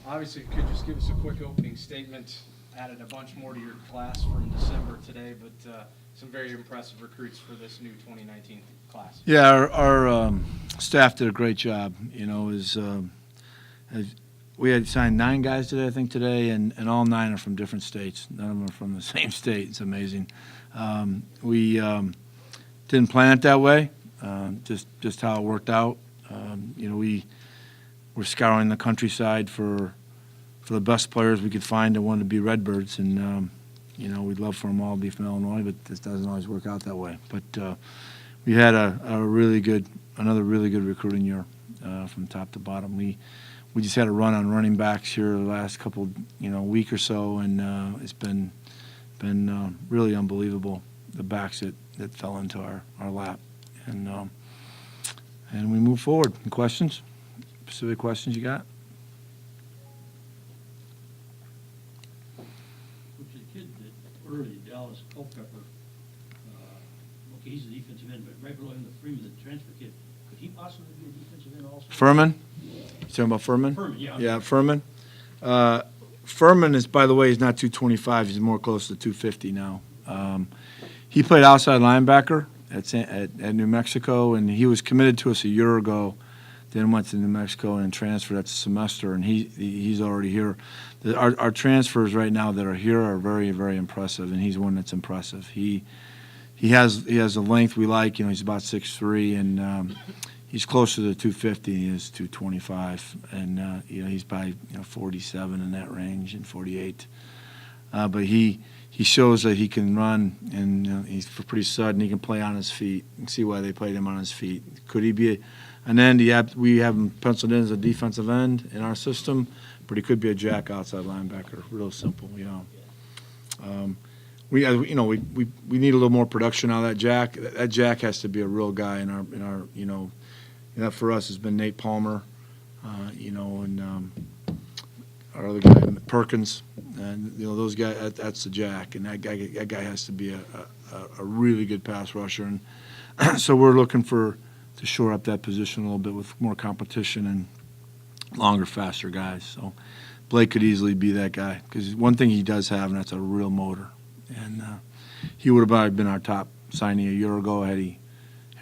Obviously, you could just give us a quick opening statement. Added a bunch more to your class from December today, but some very impressive recruits for this new 2019 class. Yeah, our staff did a great job. We had signed 9 guys today, I think, today, and all 9 are from different states. None of them are from the same state. It's amazing. We didn't plan it that way, just how it worked out. We were scouring the countryside for the best players we could find that wanted to be Redbirds, and we'd love for them all to be from Illinois, but this doesn't always work out that way. But we had another really good recruiting year from top to bottom. We just had a run on running backs here the last couple week or so, and it's been really unbelievable, the backs that fell into our lap, and we move forward. Any questions? Specific questions you got? Which the kid that early, Dallas Culpepper, okay, he's a defensive end, but right below him, the Freeman, the transfer kid, could he possibly be a defensive end also? Furman? You talking about Furman? Furman, yeah. Yeah, Furman. Furman is, by the way, he's not 225. He's more close to 250 now. He played outside linebacker at New Mexico, and he was committed to us a year ago. Then went to New Mexico and transferred that semester, and he's already here. Our transfers right now that are here are very, very impressive, and he's one that's impressive. He has the length we like. He's about 6'3", and he's closer to 250 than he is 225, and he's probably 47 in that range and 48. But he shows that he can run, and he's pretty sudden. He can play on his feet. You can see why they played him on his feet. Could he be an end? We have him penciled in as a defensive end in our system, but he could be a jack outside linebacker. Real simple, We need a little more production out of that jack. That jack has to be a real guy in our that for us has been Nate Palmer, and our other guy Perkins, and those guys. That's the jack, and that guy has to be a really good pass rusher, and so we're looking to shore up that position a little bit with more competition and longer, faster guys. So Blake could easily be that guy, because one thing he does have, and that's a real motor. And he would have probably been our top signing a year ago had he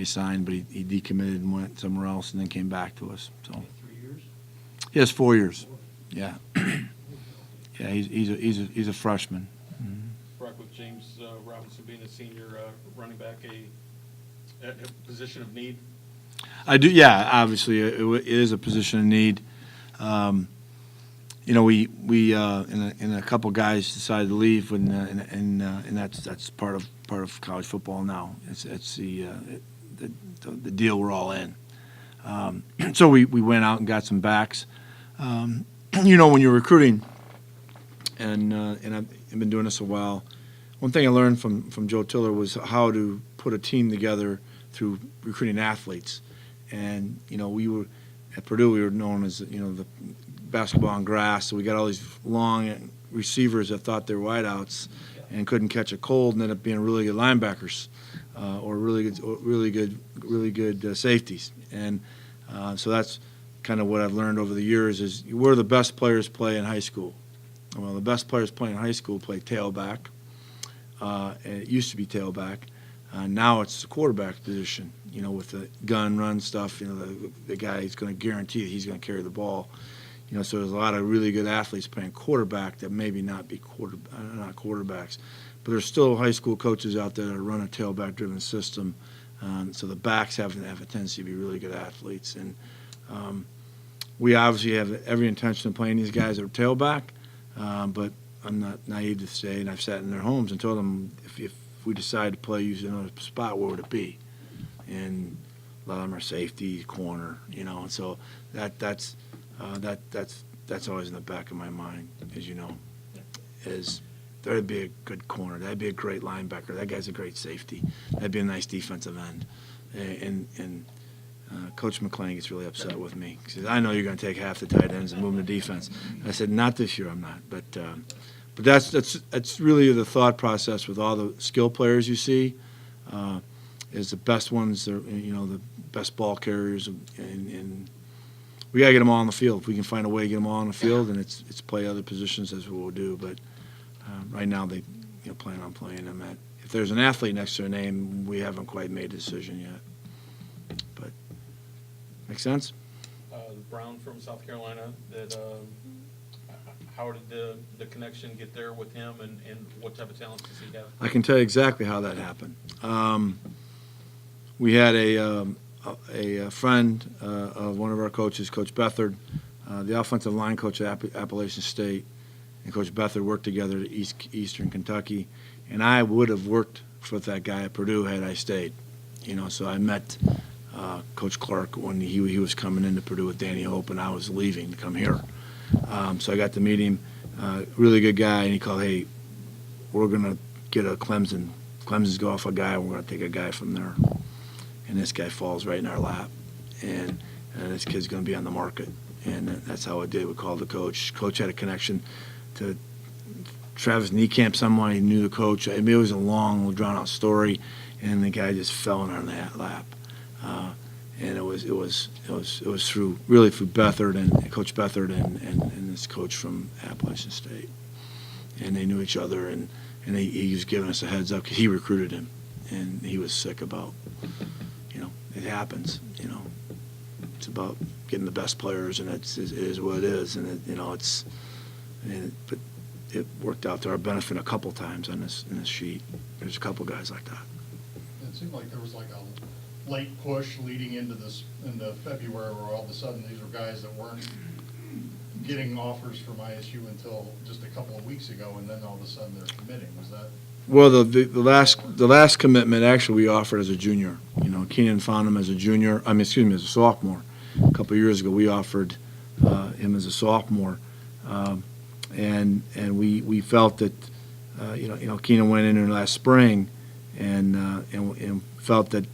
signed, but he decommitted and went somewhere else and then came back to us. So 3 years? he has 4 years. Yeah, yeah. He's a freshman. Correct, with James Robinson being a senior running back, a position of need. I do. Yeah, obviously it is a position of need. We and a couple guys decided to leave, and that's part of college football now. It's the deal we're all in. So we went out and got some backs. When you're recruiting, and I've been doing this a while. One thing I learned from Joe Tiller was how to put a team together through recruiting athletes. And we were at Purdue. We were known as the basketball on grass. So we got all these long receivers that thought they were wideouts and couldn't catch a cold, and ended up being really good linebackers or really good safeties. And so that's kind of what I've learned over the years is where the best players play in high school. Well, the best players playing in high school play tailback. And it used to be tailback. Now it's the quarterback position, with the gun run stuff. The guy is going to guarantee that he's going to carry the ball. So there's a lot of really good athletes playing quarterback that maybe not be not quarterbacks, but there's still high school coaches out there that run a tailback-driven system. So the backs have a tendency to be really good athletes, and we obviously have every intention of playing these guys that are tailback. But I'm not naive to say, and I've sat in their homes and told them if we decide to play you in another spot, where would it be? And a lot of them are safety, corner, and so that's always in the back of my mind, as you know, is there'd be a good corner, that'd be a great linebacker, that guy's a great safety, that'd be a nice defensive end, and Coach McClain gets really upset with me. He says, I know you're going to take half the tight ends and move them to defense. And I said, not this year, I'm not. But that's really the thought process with all the skill players you see. Is the best ones, the best ball carriers, and we got to get them all on the field. If we can find a way to get them all on the field, and it's play other positions, that's what we'll do. But right now, they plan on playing them. If there's an athlete next to their name, we haven't quite made a decision yet. But make sense? Brown from South Carolina, how did the connection get there with him, and what type of talents does he have? I can tell you exactly how that happened. We had a friend of one of our coaches, Coach Bethard, the offensive line coach at Appalachian State, and Coach Bethard worked together at Eastern Kentucky, and I would have worked with that guy at Purdue had I stayed. So I met Coach Clark when he was coming into Purdue with Danny Hope, and I was leaving to come here. So I got to meet him, really good guy, and he called, hey, we're going to get a Clemson. Clemson's go off a guy, and we're going to take a guy from there. And this guy falls right in our lap, and this kid's going to be on the market. And that's how it did. We called the coach. Coach had a connection to Travis Niekamp, someone he knew the coach. I mean, it was a long, drawn-out story, and the guy just fell in our lap. And it was through Bethard and Coach Bethard and this coach from Appalachian State, and they knew each other, and he was giving us a heads up because he recruited him, and he was sick about, it happens, it's about getting the best players, and it is what it is, and but it worked out to our benefit a couple times in this sheet. There's a couple guys like that. It seemed like there was like a late push leading into February, where all of a sudden these were guys that weren't getting offers from ISU until just a couple of weeks ago, and then all of a sudden they're committing. Was that? Well, the last commitment actually we offered as a junior. Keenan found him as a junior. as a sophomore. A couple of years ago, we offered him as a sophomore, and we felt that Keenan went in there last spring, and felt that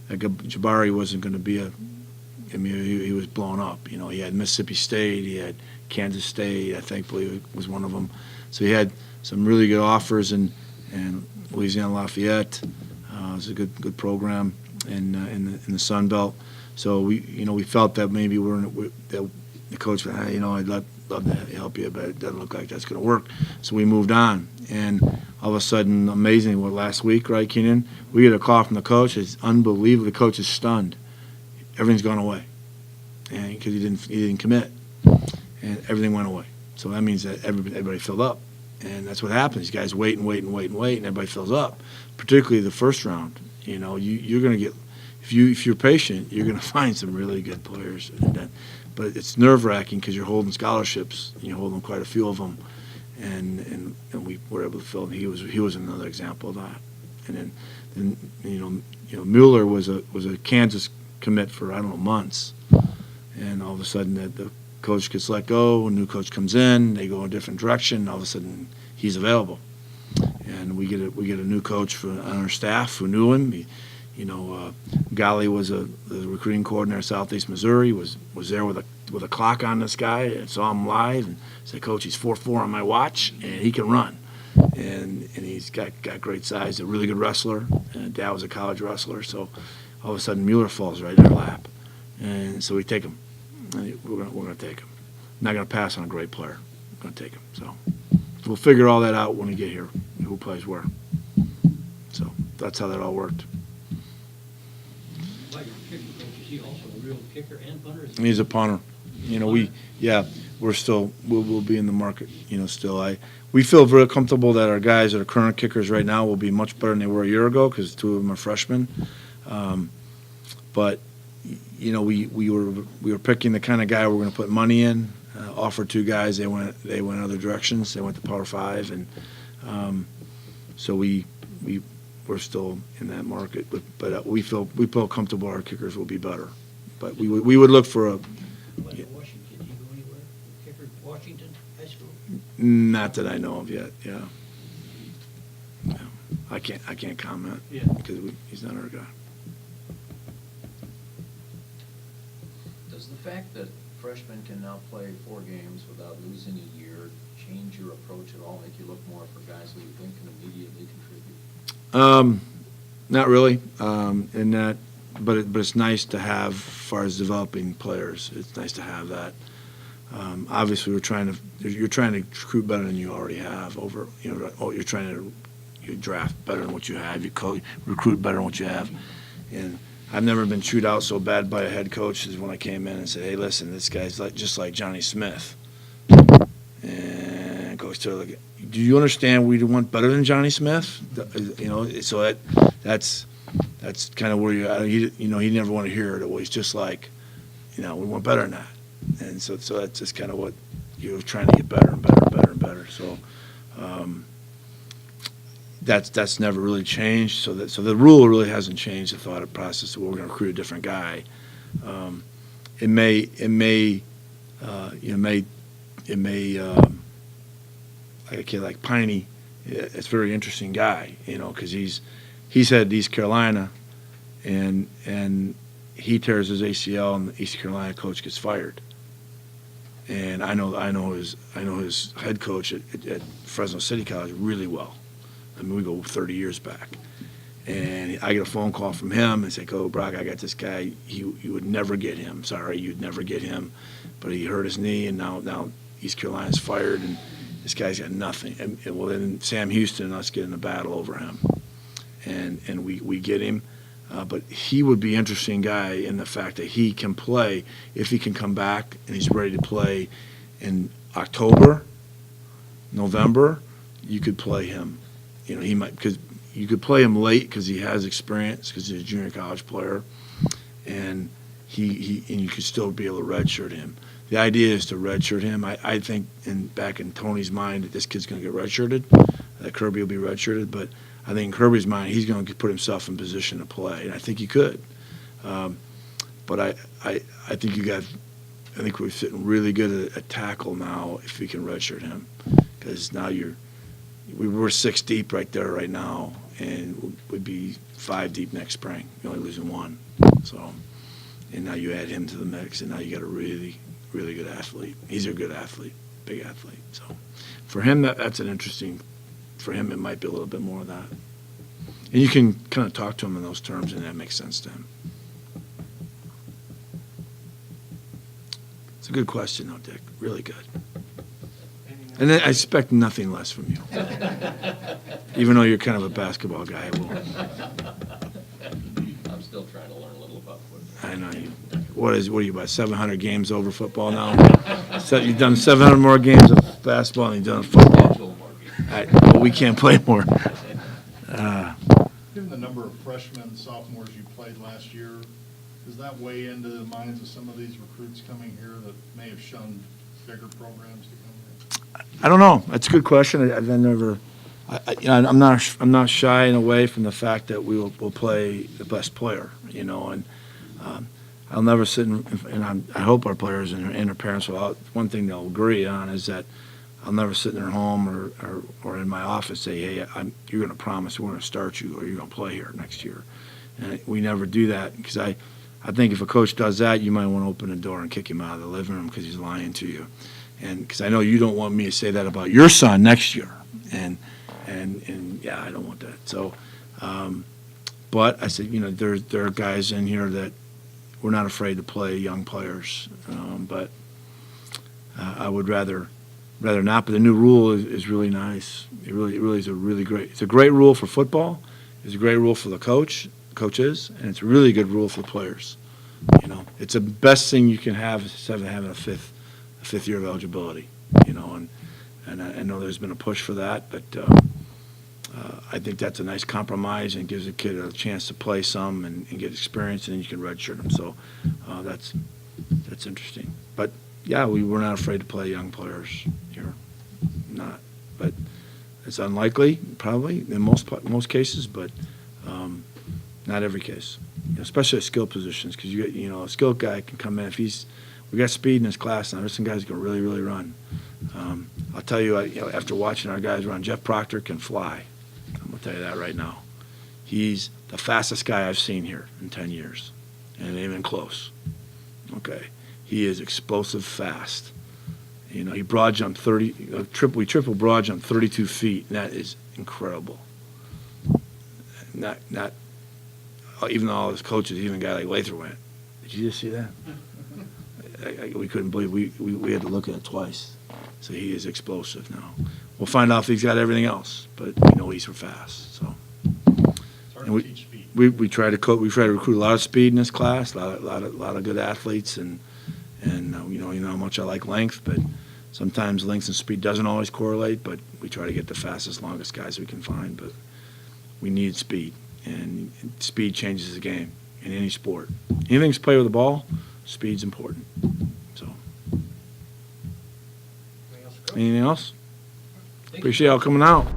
Jabari wasn't going to be he was blown up. He had Mississippi State, he had Kansas State, I think, was one of them. So he had some really good offers, and Louisiana Lafayette was a good program in the Sun Belt. So we felt that maybe that the coach said, hey, I'd love to help you, but it doesn't look like that's going to work. So we moved on, and all of a sudden, amazingly, last week, right, Keenan, we get a call from the coach. It's unbelievable. The coach is stunned. Everything's gone away, and because he didn't commit, and everything went away. So that means that everybody filled up. And that's what happens. You guys wait, and everybody fills up. Particularly the first round. You're going to get, if you're patient, you're going to find some really good players. But it's nerve-wracking because you're holding scholarships. You're holding quite a few of them, and we were able to fill. He was another example of that. And then Mueller was a Kansas commit for months, and all of a sudden the coach gets let go, a new coach comes in, they go a different direction, all of a sudden he's available. And we get a new coach on our staff who knew him. Gali was the recruiting coordinator at Southeast Missouri, was there with a clock on this guy, and saw him live, and said, Coach, he's 4'4" on my watch, and he can run. And he's got great size, a really good wrestler, and Dad was a college wrestler, so all of a sudden Mueller falls right in our lap. And so we take him. We're going to take him. Not going to pass on a great player. We're going to take him. So we'll figure all that out when we get here, who plays where. So that's how that all worked. Like your kicker coach, is he also a real kicker and punter? He's a punter. We'll be in the market, still. We feel very comfortable that our guys that are current kickers right now will be much better than they were a year ago because two of them are freshmen. But we were picking the kind of guy we're going to put money in. Offered two guys, they went other directions. They went to Power 5, and so we're still in that market. But we feel comfortable our kickers will be better. But we would look for a. Like Washington, did he go anywhere? Kicker at Washington High School? Not that I know of yet. Yeah. I can't comment. Yeah. Because he's not our guy. Does the fact that freshmen can now play 4 games without losing a year change your approach at all, make you look more for guys who you think can immediately contribute? Not really. In that but it's nice to have, as far as developing players, it's nice to have that. Obviously, you're trying to recruit better than you already have you're trying to draft better than what you have, recruit better than what you have. And I've never been chewed out so bad by a head coach as when I came in and said, hey, listen, this guy's just like Johnny Smith. And Coach Taylor, do you understand we want better than Johnny Smith? So that's kind of where he never want to hear it. It was just like, we want better than that. And so that's just kind of what you're trying to get better and better and better and better. So that's never really changed. So the rule really hasn't changed. The thought process that we're going to recruit a different guy. It may like Piney. It's a very interesting guy, because he's had East Carolina, and he tears his ACL, and the East Carolina coach gets fired. And I know his head coach at Fresno City College really well. I mean, we go 30 years back. And I get a phone call from him and say, "Oh, Brock, I got this guy. You would never get him. Sorry, you'd never get him. But he hurt his knee, and now East Carolina's fired, and this guy's got nothing." And then Sam Houston and us get in a battle over him, and we get him. But he would be an interesting guy in the fact that he can play if he can come back and he's ready to play in October, November. You could play him. He might, because you could play him late because he has experience, because he's a junior college player, and you could still be able to redshirt him. The idea is to redshirt him. I think back in Tony's mind that this kid's going to get redshirted, that Kirby will be redshirted, but I think in Kirby's mind he's going to put himself in position to play, and I think he could. But I think we're sitting really good at tackle now if we can redshirt him, because now we're 6 deep right there right now, and we'd be 5 deep next spring. You're only losing 1. So, and now you add him to the mix, and now you got a really, really good athlete. He's a good athlete, big athlete. So, for him, that's an interesting. For him, it might be a little bit more of that. And you can kind of talk to him in those terms, and that makes sense to him. It's a good question, though, Dick. Really good. And I expect nothing less from you. Even though you're kind of a basketball guy. I'm still trying to learn a little about football. I know you. What are you, about 700 games over football now? So you've done 700 more games of basketball than you've done of football. Well, we can't play more. Given the number of freshmen, sophomores you played last year, does that weigh into the minds of some of these recruits coming here that may have shunned bigger programs to come here? I don't know. That's a good question. I'm not shying away from the fact that we'll play the best player, and I'll never sit and I hope our players and their parents will. One thing they'll agree on is that I'll never sit in their home or in my office say, "Hey, you're going to promise we're going to start you, or you're going to play here next year." And we never do that, because I think if a coach does that, you might want to open the door and kick him out of the living room because he's lying to you. And because I know you don't want me to say that about your son next year, and yeah, I don't want that. So, but I said, there are guys in here that we're not afraid to play young players, but I would rather not. But the new rule is really nice. It really is it's a great rule for football. It's a great rule for the coaches, and it's a really good rule for the players. It's the best thing you can have instead of having a fifth year of eligibility. And I know there's been a push for that, but I think that's a nice compromise and gives a kid a chance to play some and get experience, and then you can redshirt them. So that's interesting. But yeah, we're not afraid to play young players here. Not, but it's unlikely, probably in most cases, but not every case. Especially at skill positions, because a skilled guy can come in if we got speed in this class now. There's some guys who can really, really run. I'll tell you, after watching our guys run, Jeff Proctor can fly. I'm gonna tell you that right now. He's the fastest guy I've seen here in 10 years, and it ain't even close. Okay, he is explosive fast. He broad jumped 30. We triple broad jumped 32 feet, and that is incredible. Not even though all his coaches, even a guy like Lather went, did you just see that? We couldn't believe, we had to look at it twice. So he is explosive now. We'll find out if he's got everything else, but we know he's fast, so. It's hard And to teach speed. We try to recruit a lot of speed in this class, a lot of good athletes, and you know how much I like length, but sometimes length and speed doesn't always correlate, but we try to get the fastest, longest guys we can find, but we need speed, and speed changes the game in any sport. Anything's play with the ball, speed's important, so. Anything else, Coach? Anything else? Thank you. Appreciate y'all coming out.